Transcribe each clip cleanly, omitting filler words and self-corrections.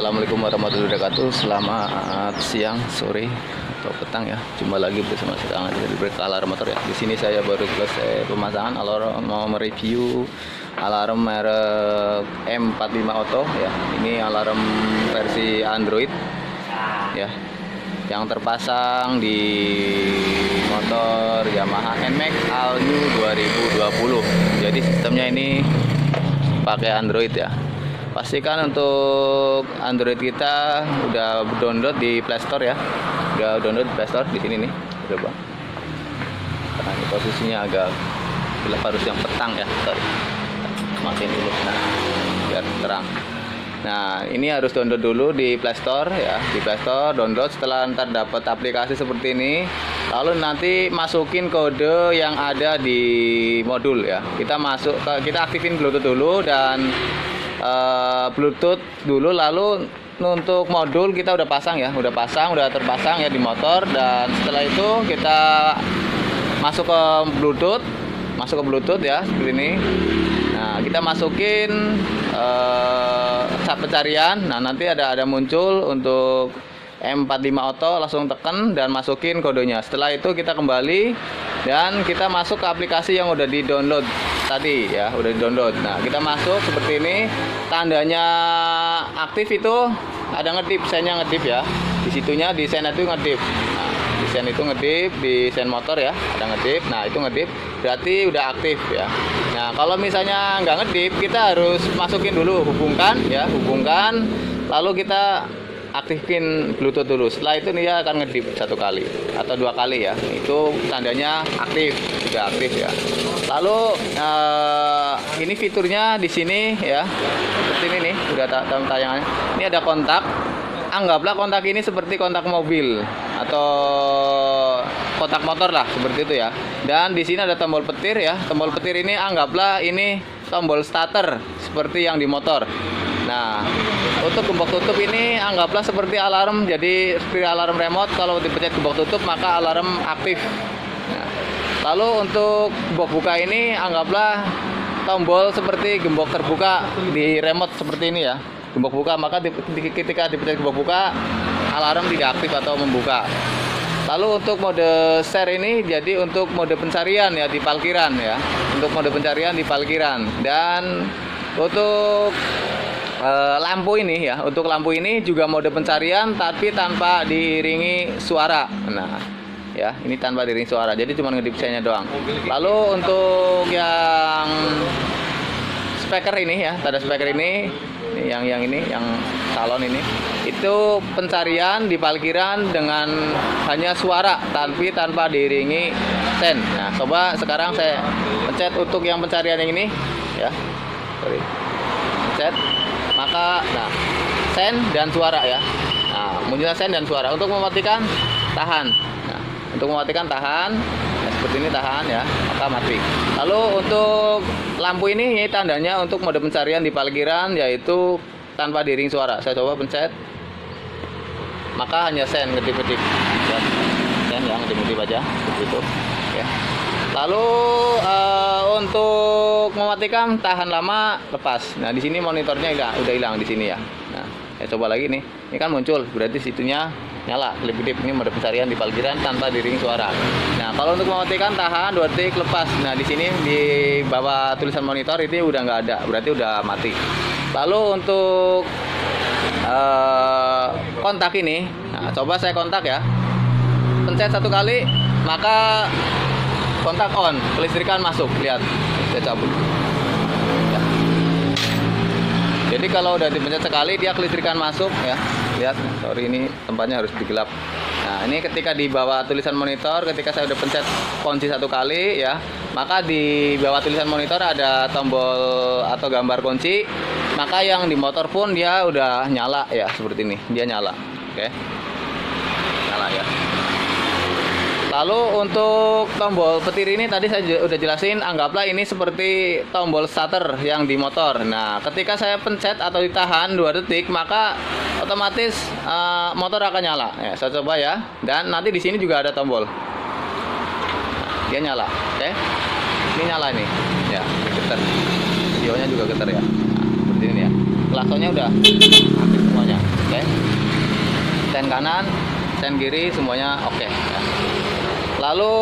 Assalamualaikum warahmatullahi wabarakatuh. Selamat siang, sore, atau petang ya. Jumpa lagi bersama saya dari Berkah Alarm Motor ya. Di sini saya baru selesai pemasangan alarm, mau mereview alarm merek M45 Auto ya. Ini alarm versi Android ya, yang terpasang di motor Yamaha NMAX All New 2020. Jadi sistemnya ini pakai Android ya. Pastikan untuk Android kita udah download di Play Store ya. Udah download di Play Store di sini nih. Udah bang. Nah, ini posisinya agak gelap, harus yang petang ya. Sorry. Matiin dulu. Nah, biar terang. Nah, ini harus download dulu di Play Store ya. Di Play Store download, setelah ntar dapat aplikasi seperti ini, lalu nanti masukin kode yang ada di modul ya. Kita aktifin Bluetooth dulu dan Bluetooth dulu, lalu untuk modul kita udah pasang ya, udah terpasang ya di motor, dan setelah itu kita masuk ke Bluetooth ya seperti ini. Nah, kita masukin saat pencarian. Nah, nanti ada muncul untuk M45 Auto, langsung tekan dan masukin kodenya. Setelah itu kita kembali dan kita masuk ke aplikasi yang udah di-download tadi ya, udah di-download. Nah, kita masuk seperti ini. Tandanya aktif itu ada ngedip, sennya ngedip ya. Di situnya di sen itu ngedip. Nah, di sen itu ngedip, di sen motor ya, ada ngedip. Nah, itu ngedip berarti udah aktif ya. Nah, kalau misalnya nggak ngedip, kita harus masukin dulu, hubungkan, lalu kita aktifin Bluetooth dulu. Setelah itu dia akan ngedip 1 kali atau 2 kali ya. Itu tandanya aktif, sudah aktif ya. Lalu ini fiturnya di sini ya. Seperti ini nih, udah tayangannya. Ini ada kontak. Anggaplah kontak ini seperti kontak mobil atau kontak motor lah, seperti itu ya. Dan di sini ada tombol petir ya. Tombol petir ini anggaplah ini tombol starter seperti yang di motor. Nah, untuk gembok tutup ini anggaplah seperti alarm, jadi seperti alarm remote. Kalau dipencet gembok tutup maka alarm aktif. Nah, lalu untuk gembok buka ini anggaplah tombol seperti gembok terbuka di remote seperti ini ya. Gembok buka, maka ketika dipencet gembok buka alarm tidak aktif atau membuka. Lalu untuk mode share ini jadi untuk mode pencarian ya di parkiran ya. Untuk mode pencarian di parkiran. Dan untuk lampu ini ya, untuk lampu ini juga mode pencarian tapi tanpa diiringi suara. Nah ya, ini tanpa diiringi suara, jadi cuma ngedip sennya doang. Lalu untuk yang speaker ini ya, tanda speaker ini yang salon ini, itu pencarian di parkiran dengan hanya suara tapi tanpa diiringi sen. Nah, coba sekarang saya pencet untuk yang pencarian yang ini ya. Sorry. Pencet. Maka sen dan suara ya. Nah, munculnya sen dan suara. Untuk mematikan tahan. Nah, untuk mematikan tahan, ya, seperti ini tahan ya, maka mati. Lalu untuk lampu ini tandanya untuk mode pencarian di parkiran, yaitu tanpa diiringi suara. Saya coba pencet. Maka hanya sen ngedip-ngedip. Ya. Sen yang ngedip-ngedip aja seperti itu ya. Lalu untuk mematikan tahan lama, lepas. Nah, di sini monitornya udah hilang di sini ya. Nah, saya coba lagi nih. Ini kan muncul, berarti situnya nyala, kedip-kedip. Ini mode pencarian di parkiran tanpa diiringi suara. Nah, kalau untuk mematikan tahan 2 detik, lepas. Nah, di sini di bawah tulisan monitor ini udah nggak ada, berarti udah mati. Lalu untuk kontak ini, nah, coba saya kontak ya. Pencet 1 kali, maka kontak on, kelistrikan masuk. Lihat, saya cabut ya. Jadi kalau udah dipencet sekali dia kelistrikan masuk ya. Lihat, sorry ini tempatnya harus digelap. Nah, ini ketika di bawah tulisan monitor, ketika saya udah pencet kunci 1 kali ya, maka di bawah tulisan monitor ada tombol atau gambar kunci. Maka yang di motor pun dia udah nyala ya, seperti ini. Dia nyala. Oke. Nyala ya. Lalu untuk tombol petir ini tadi saya udah jelasin, anggaplah ini seperti tombol starter yang di motor. Nah, ketika saya pencet atau ditahan 2 detik, maka otomatis motor akan nyala. Ya, saya coba ya. Dan nanti di sini juga ada tombol. Nah, dia nyala. Oke. Ini nyala nih. Ya, getar. Videonya juga getar ya. Nah, seperti ini ya. Klaksonnya udah aktif semuanya. Oke. Sen kanan, sen kiri semuanya oke ya. Lalu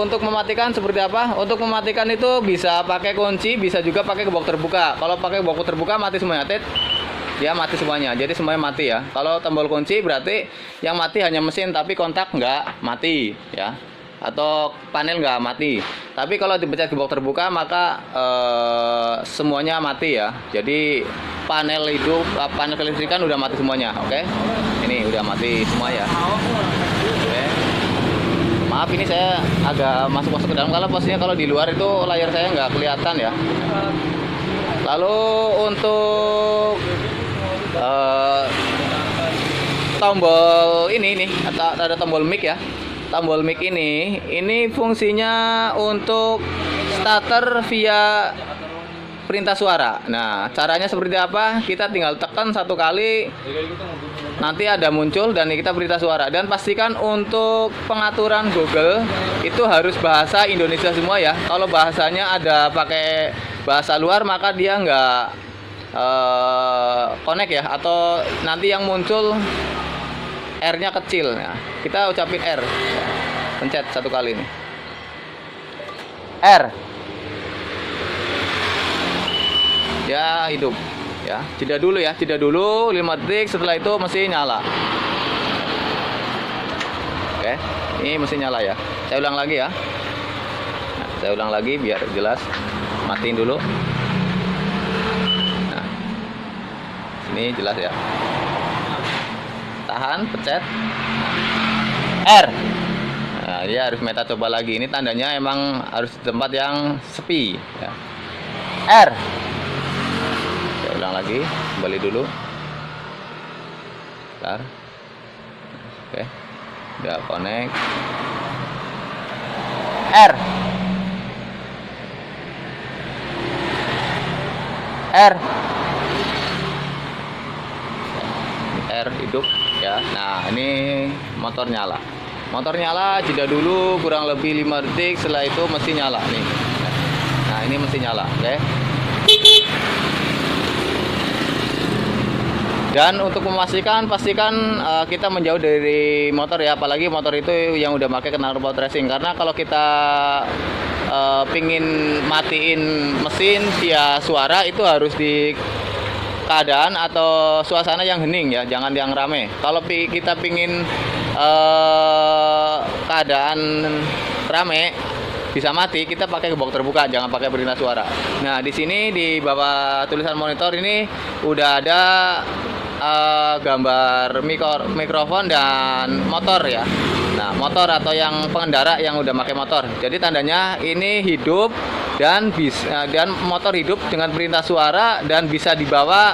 untuk mematikan seperti apa? Untuk mematikan itu bisa pakai kunci, bisa juga pakai gebok terbuka. Kalau pakai gebok terbuka mati semuanya, dia mati semuanya. Jadi semuanya mati ya. Kalau tombol kunci berarti yang mati hanya mesin, tapi kontak nggak mati ya. Atau panel nggak mati. Tapi kalau dipencet gebok terbuka maka semuanya mati ya. Jadi panel hidup, panel kelistrikan udah mati semuanya. Oke. Ini udah mati semua ya. Oke. Maaf ini saya agak masuk ke dalam karena posisinya kalau di luar itu layar saya nggak kelihatan ya. Lalu untuk tombol ini nih, ada tombol mic ya. Tombol mic ini fungsinya untuk starter via perintah suara. Nah, caranya seperti apa? Kita tinggal tekan satu kali, nanti ada muncul dan kita perintah suara. Dan pastikan untuk pengaturan Google itu harus bahasa Indonesia semua ya. Kalau bahasanya ada pakai bahasa luar maka dia nggak connect ya, atau nanti yang muncul R-nya kecil. Nah, kita ucapin R. Pencet satu kali nih. R. Ya, hidup. Ya, jeda dulu ya. Jeda dulu 5 detik, setelah itu mesin nyala. Oke, ini mesin nyala ya. Saya ulang lagi ya. Nah, saya ulang lagi biar jelas. Matiin dulu. Nah, ini jelas ya. Tahan, pencet R. Nah, dia harus meta coba lagi. Ini tandanya emang harus di tempat yang sepi ya. R. Saya ulang lagi, kembali dulu. Bentar. Oke. Udah connect. R. R. R hidup ya. Nah, ini motor nyala. Motor nyala, jeda dulu kurang lebih 5 detik, setelah itu mesin nyala nih. Nah, ini mesin nyala, oke. Dan untuk memastikan, pastikan kita menjauh dari motor ya, apalagi motor itu yang udah pakai knalpot racing. Karena kalau kita pingin matiin mesin via suara itu harus di keadaan atau suasana yang hening ya, jangan yang rame. Kalau kita pingin keadaan rame bisa mati, kita pakai gebok terbuka, jangan pakai perintah suara. Nah, di sini di bawah tulisan monitor ini udah ada gambar mikrofon dan motor ya. Nah, motor atau yang pengendara yang udah pakai motor. Jadi tandanya ini hidup dan motor hidup dengan perintah suara dan bisa dibawa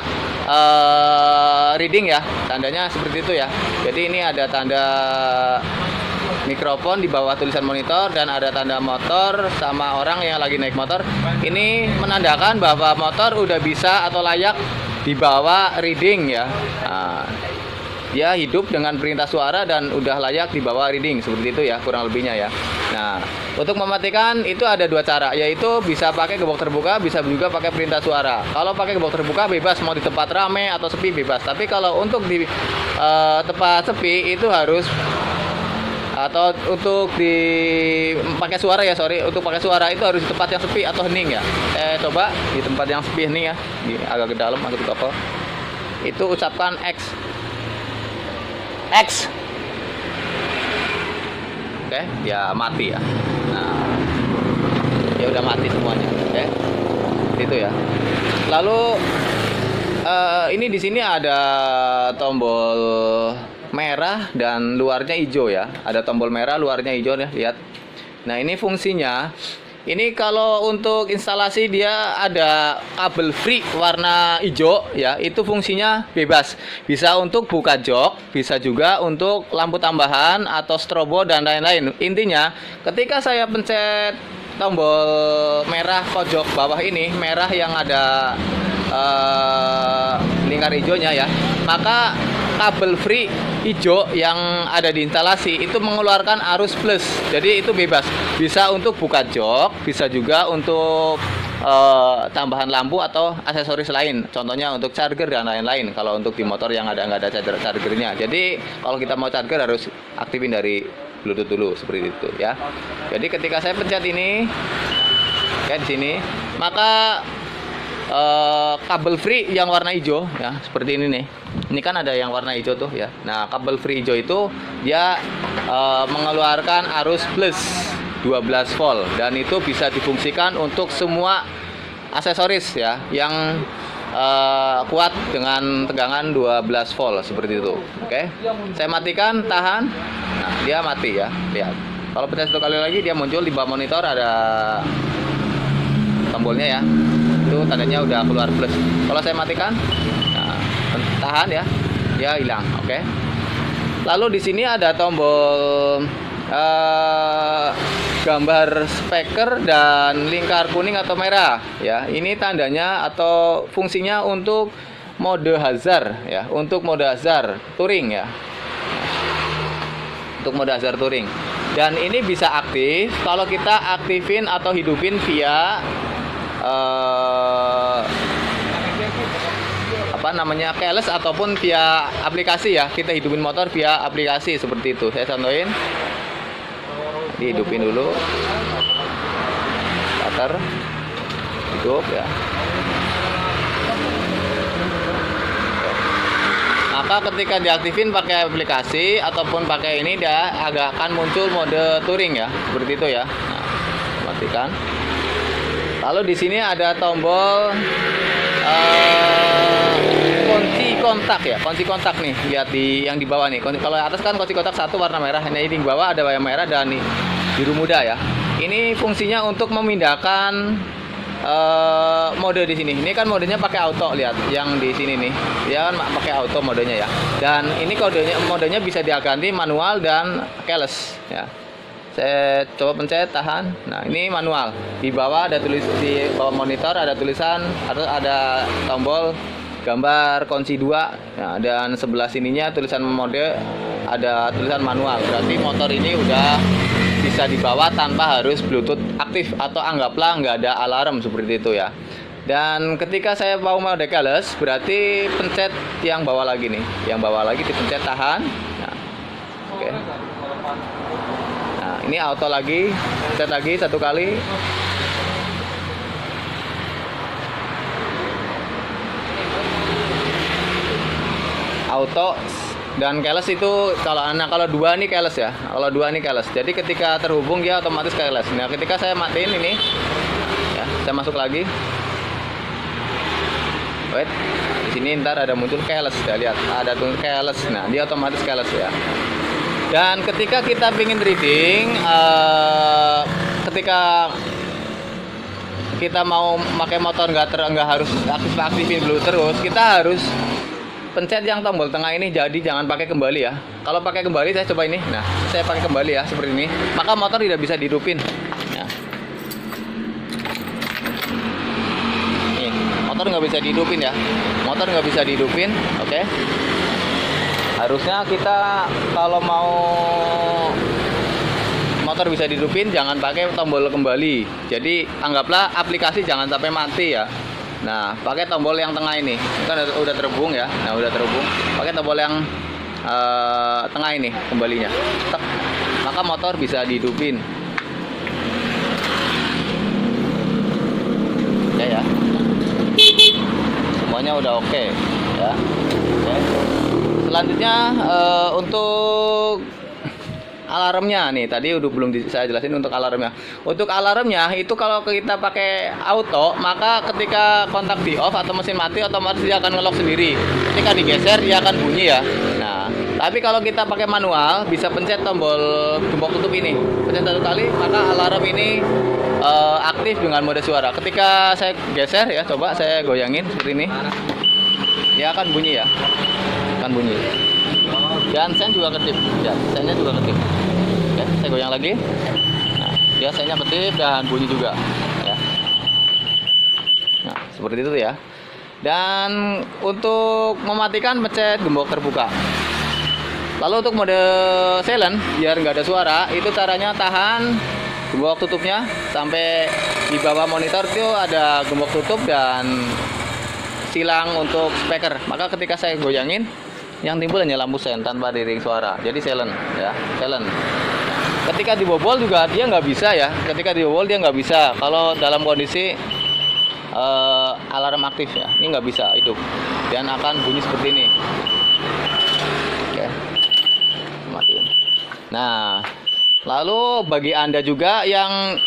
reading ya. Tandanya seperti itu ya. Jadi ini ada tanda mikrofon di bawah tulisan monitor dan ada tanda motor sama orang yang lagi naik motor. Ini menandakan bahwa motor udah bisa atau layak dibawa reading ya. Nah, dia hidup dengan perintah suara dan udah layak dibawa reading, seperti itu ya kurang lebihnya ya. Nah, untuk mematikan itu ada dua cara, yaitu bisa pakai gebok terbuka, bisa juga pakai perintah suara. Kalau pakai gebok terbuka bebas, mau di tempat rame atau sepi bebas. Tapi kalau untuk di tempat sepi itu harus, atau untuk di pakai suara ya, untuk pakai suara itu harus di tempat yang sepi atau hening ya. Coba di tempat yang sepi hening ya, agak ke dalam, agak ke bawah. Itu ucapkan X. X. Oke, ya mati ya. Nah, ya udah mati semuanya. Oke, itu ya. Lalu ini di sini ada tombol merah dan luarnya hijau ya. Ada tombol merah, luarnya hijau ya, lihat. Nah, ini fungsinya. Ini kalau untuk instalasi dia ada kabel free warna hijau ya, itu fungsinya bebas. Bisa untuk buka jok, bisa juga untuk lampu tambahan atau strobo dan lain-lain. Intinya ketika saya pencet tombol merah pojok bawah ini, merah yang ada lingkar hijaunya ya, maka kabel free hijau yang ada di instalasi itu mengeluarkan arus plus. Jadi itu bebas. Bisa untuk buka jok, bisa juga untuk tambahan lampu atau aksesoris lain, contohnya untuk charger dan lain-lain. Kalau untuk di motor yang nggak ada chargernya, jadi kalau kita mau charger harus aktifin dari Bluetooth dulu seperti itu ya. Jadi ketika saya pencet ini kayak di sini, maka kabel free yang warna hijau ya, seperti ini nih. Ini kan ada yang warna hijau tuh ya. Nah, kabel free hijau itu dia mengeluarkan arus plus 12 volt dan itu bisa difungsikan untuk semua aksesoris ya yang kuat dengan tegangan 12 volt seperti itu. Oke. Saya matikan, tahan. Nah, dia mati ya. Lihat. Kalau pencet satu kali lagi dia muncul di bawah monitor, ada tombolnya ya. Itu tandanya udah keluar plus. Kalau saya matikan, nah, tahan ya, dia hilang. Oke. Lalu di sini ada tombol gambar speaker dan lingkar kuning atau merah ya. Ini tandanya atau fungsinya untuk mode hazard ya, untuk mode hazard touring ya. Untuk mode hazard touring. Dan ini bisa aktif kalau kita aktifin atau hidupin via keyless ataupun via aplikasi ya. Kita hidupin motor via aplikasi seperti itu. Saya contohin. Dihidupin dulu. Starter. Hidup ya. Maka ketika diaktifin pakai aplikasi ataupun pakai ini, dia agak akan muncul mode touring ya, seperti itu ya. Nah, matikan. Lalu di sini ada tombol kunci kontak ya, kunci kontak nih. Lihat yang di bawah nih. Kalau atas kan kunci kontak satu warna merah, ini di bawah ada yang merah dan biru muda ya. Ini fungsinya untuk memindahkan mode di sini. Ini kan modenya pakai auto, lihat yang di sini nih. Dia kan pakai auto modenya ya. Dan ini modenya bisa diganti manual dan keyless ya. Saya coba pencet, tahan. Nah, ini manual. Di bawah ada di bawah monitor ada tulisan atau ada tombol gambar kunci 2. Nah, dan sebelah sininya tulisan mode, ada tulisan manual. Berarti motor ini udah bisa dibawa tanpa harus Bluetooth aktif atau anggaplah nggak ada alarm seperti itu ya. Dan ketika saya mau mode keyless, berarti pencet yang bawah lagi nih. Yang bawah lagi dipencet, tahan. Nah, oke. Nah, ini auto lagi, pencet lagi satu kali. Auto dan keyless itu kalau dua nih keyless ya. Kalau dua nih keyless. Jadi ketika terhubung dia otomatis keyless. Nah, ketika saya matiin ini ya, saya masuk lagi. Wait. Di sini ntar ada muncul keyless ya, lihat. Ada tulisan keyless. Nah, dia otomatis keyless ya. Dan ketika kita ingin driving, ketika kita mau pakai motor nggak harus aktifin Bluetooth terus, kita harus pencet yang tombol tengah ini. Jadi jangan pakai kembali ya. Kalau pakai kembali, saya coba ini. Nah, saya pakai kembali ya seperti ini. Maka motor tidak bisa dihidupin. Ya. Nih, motor nggak bisa dihidupin ya. Motor nggak bisa dihidupin. Oke. Harusnya kita kalau mau motor bisa dihidupin, jangan pakai tombol kembali. Jadi anggaplah aplikasi jangan sampai mati ya. Nah, pakai tombol yang tengah ini kan udah terhubung ya. Nah, udah terhubung. Pakai tombol yang tengah ini kembalinya. Tek. Maka motor bisa dihidupin. Ya. Semuanya udah oke ya. Oke. Selanjutnya untuk alarmnya nih, tadi udah belum saya jelasin untuk alarmnya. Untuk alarmnya itu kalau kita pakai auto, maka ketika kontak di off atau mesin mati, otomatis dia akan nge-lock sendiri. Ketika digeser dia akan bunyi ya. Nah, tapi kalau kita pakai manual, bisa pencet tombol gembok tutup ini. Pencet satu kali, maka alarm ini aktif dengan mode suara. Ketika saya geser ya, coba saya goyangin seperti ini, dia akan bunyi ya. Akan bunyi. Dan sen juga kedip ya, sennya juga kedip. Oke, saya goyang lagi. Nah, dia sennya kedip dan bunyi juga ya. Nah, seperti itu ya. Dan untuk mematikan, pencet gembok terbuka. Lalu untuk mode silent biar nggak ada suara, itu caranya tahan gembok tutupnya sampai di bawah monitor itu ada gembok tutup dan silang untuk speaker. Maka ketika saya goyangin, yang timbul hanya lampu sen tanpa dering suara. Jadi silent ya, silent. Ketika dibobol juga dia nggak bisa ya. Ketika dibobol dia nggak bisa. Kalau dalam kondisi alarm aktif ya, ini nggak bisa hidup dan akan bunyi seperti ini. Oke, matiin. Nah, lalu bagi Anda juga yang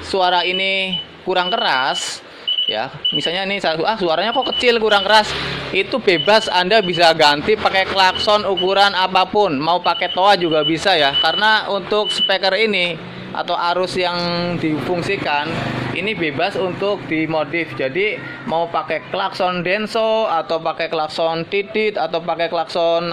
suara ini kurang keras ya, misalnya ini suaranya kok kecil kurang keras, itu bebas, Anda bisa ganti pakai klakson ukuran apapun, mau pakai toa juga bisa ya, karena untuk speaker ini atau arus yang difungsikan ini bebas untuk dimodif. Jadi mau pakai klakson denso atau pakai klakson titit atau pakai klakson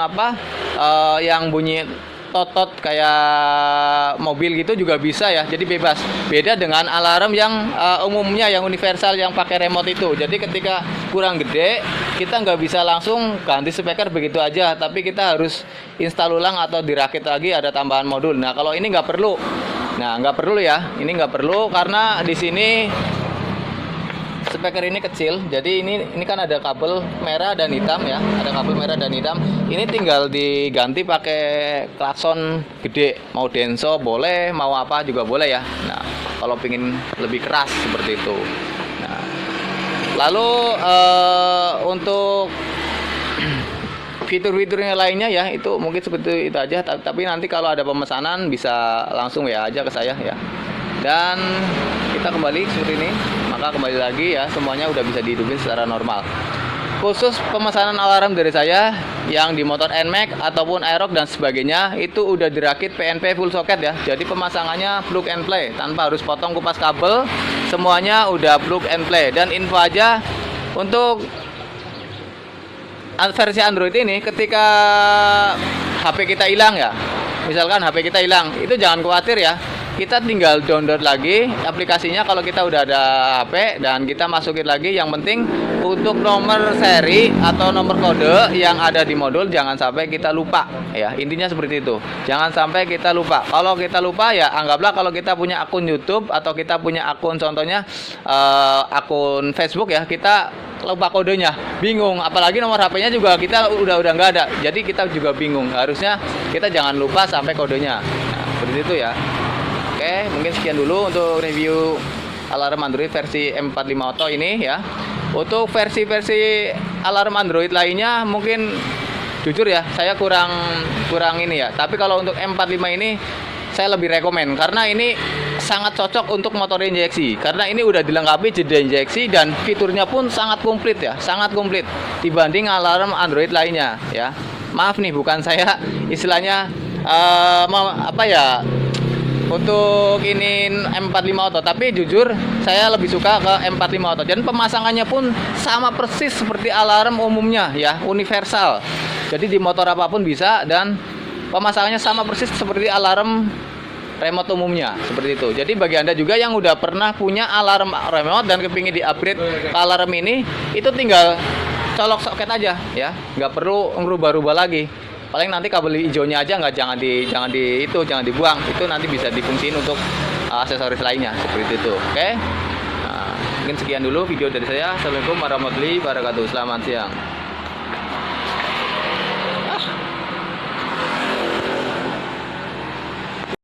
yang bunyi totot kayak mobil gitu juga bisa ya. Jadi bebas. Beda dengan alarm yang umumnya yang universal yang pakai remote itu. Jadi ketika kurang gede kita nggak bisa langsung ganti speaker begitu aja, tapi kita harus install ulang atau dirakit lagi, ada tambahan modul. Nah kalau ini nggak perlu. Nah nggak perlu ya. Ini nggak perlu karena di sini speaker ini kecil, jadi ini kan ada kabel merah dan hitam ya, ada kabel merah dan hitam. Ini tinggal diganti pakai klakson gede, mau denso boleh, mau apa juga boleh ya. Nah, kalau pingin lebih keras seperti itu. Nah, lalu untuk fitur-fiturnya lainnya ya, itu mungkin seperti itu aja. Tapi nanti kalau ada pemesanan bisa langsung ya aja ke saya ya. Dan kita kembali seperti ini. Maka kembali lagi ya, semuanya udah bisa dihidupin secara normal. Khusus pemesanan alarm dari saya yang di motor NMAX ataupun Aerox dan sebagainya itu udah dirakit PNP full socket ya. Jadi pemasangannya plug and play tanpa harus potong kupas kabel, semuanya udah plug and play. Dan info aja untuk versi Android ini, ketika HP kita hilang ya, misalkan HP kita hilang, itu jangan khawatir ya. Kita tinggal download lagi aplikasinya kalau kita udah ada HP, dan kita masukin lagi. Yang penting untuk nomor seri atau nomor kode yang ada di modul jangan sampai kita lupa ya. Intinya seperti itu. Jangan sampai kita lupa. Kalau kita lupa ya anggaplah kalau kita punya akun YouTube atau kita punya akun, contohnya akun Facebook ya, kita lupa kodenya, bingung. Apalagi nomor HP-nya juga kita udah nggak ada. Jadi kita juga bingung. Harusnya kita jangan lupa sampai kodenya. Nah, seperti itu ya. Oke, mungkin sekian dulu untuk review alarm Android versi M45 Auto ini ya. Untuk versi-versi alarm Android lainnya mungkin jujur ya, saya kurang ini ya. Tapi kalau untuk M45 ini saya lebih rekomen karena ini sangat cocok untuk motor injeksi. Karena ini udah dilengkapi jeda injeksi dan fiturnya pun sangat komplit ya, sangat komplit dibanding alarm Android lainnya ya. Maaf nih, bukan saya istilahnya untuk ini M45 Auto, tapi jujur saya lebih suka ke M45 Auto. Dan pemasangannya pun sama persis seperti alarm umumnya ya, universal. Jadi di motor apapun bisa, dan pemasangannya sama persis seperti alarm remote umumnya, seperti itu. Jadi bagi Anda juga yang udah pernah punya alarm remote dan kepingin di-upgrade ke alarm ini, itu tinggal colok soket aja ya, nggak perlu ngerubah-rubah lagi. Paling nanti kabel hijaunya aja jangan dibuang, itu nanti bisa difungsiin untuk aksesoris lainnya seperti itu. Oke. Nah, mungkin sekian dulu video dari saya. Assalamualaikum warahmatullahi wabarakatuh. Selamat siang.